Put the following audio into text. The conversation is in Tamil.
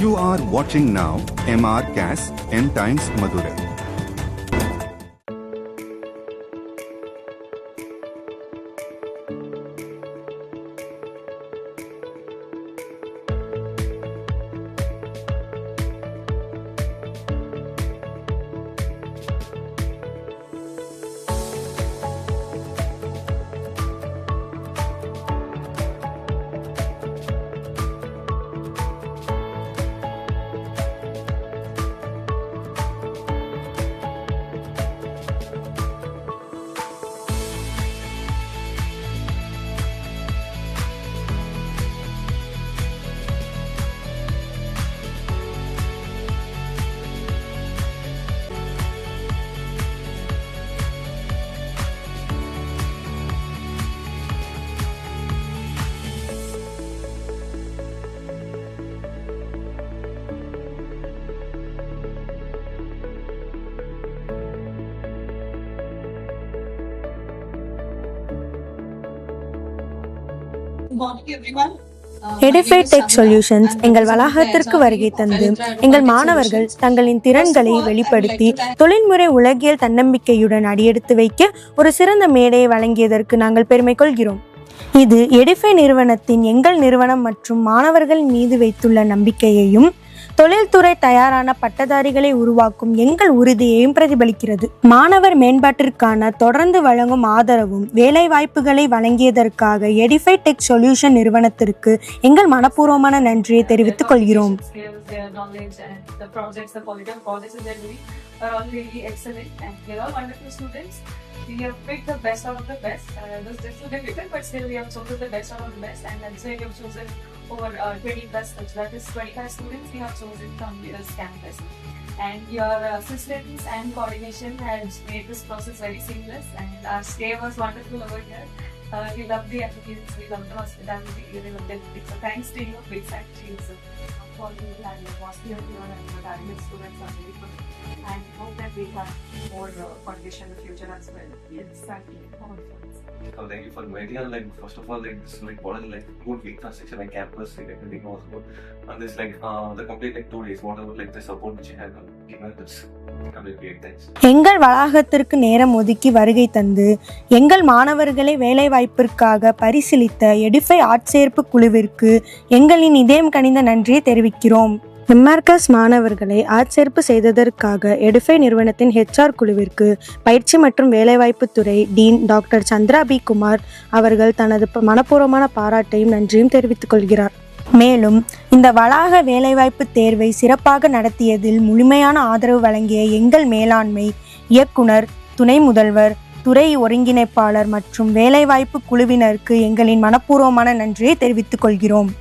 You are watching now MR CAS N Times Madurai. Edify Tech Solutions எங்கள் வளாகத்திற்கு வருகை தந்து எங்கள் மாணவர்கள் தங்களின் திறன்களை வெளிப்படுத்தி தொழில்முறை உலகியல் தன்னம்பிக்கையுடன் அடியெடுத்து வைக்க ஒரு சிறந்த மேடையை வழங்கியதற்கு நாங்கள் பெருமை கொள்கிறோம். இது எடிஃபை நிறுவனத்தின் எங்கள் நிறுவனம் மற்றும் மாணவர்கள் மீது வைத்துள்ள நம்பிக்கையையும் தொழில்துறை தயாரான பட்டதாரிகளை உருவாக்கும் எங்கள் உறுதியையும் பிரதிபலிக்கிறது. மாணவர் மேம்பாட்டிற்கான தொடர்ந்து வழங்கும் ஆதரவும் வேலை வாய்ப்புகளை வழங்கியதற்காக எடிஃபை டெக் சொல்யூஷன் நிறுவனத்திற்கு எங்கள் மனப்பூர்வமான நன்றியை தெரிவித்துக் கொள்கிறோம். We have picked the best out of the best. This is difficult, but still we have chosen the best out of the best, and that's why we have chosen over 20 plus. That is 25 students we have chosen from this campus. And your assistance and coordination has made this process very seamless, and our stay was wonderful over here. We love the applications, we love the hospitality, we love the everything. So thanks to you, big thanks to you, sir. For you and your atmosphere here and your academic students are very good. And hope that we have more condition in the future as well. Yes, thank you. Thank you for inviting us. Like first of all, like this like what is like good infrastructure like campus, like everything was good. And this like the complete like 2 days, whatever like the support which you have given us, completely great. Thanks. எங்கள் வளாகத்திற்கு நேரம் ஒதுக்கி வருகை தந்து எங்கள் மாணவர்களை வேலைவாய்ப்பிற்காக பரிசீலித்த எடிஃபை ஆட்சேர்ப்பு குழுவிற்கு எங்களின் இதயம் கனிந்த நன்றியை தெரிவிக்கிறோம். எம்ஆர்காஸ் மாணவர்களை ஆட்சேர்ப்பு செய்ததற்காக எடிஃபை நிறுவனத்தின் HR குழுவிற்கு பயிற்சி மற்றும் வேலைவாய்ப்பு துறை dean doctor Chandra P Kumar அவர்கள் தனது மனப்பூர்வமான பாராட்டையும் நன்றியும் தெரிவித்துக் கொள்கிறார். மேலும் இந்த வளாக வேலைவாய்ப்பு தேர்வை சிறப்பாக நடத்தியதில் முழுமையான ஆதரவு வழங்கிய எங்கள் மேலாண்மை இயக்குனர், துணை முதல்வர், துறை ஒருங்கிணைப்பாளர் மற்றும் வேலைவாய்ப்பு குழுவினருக்கு எங்களின் மனப்பூர்வமான நன்றியை தெரிவித்துக் கொள்கிறோம்.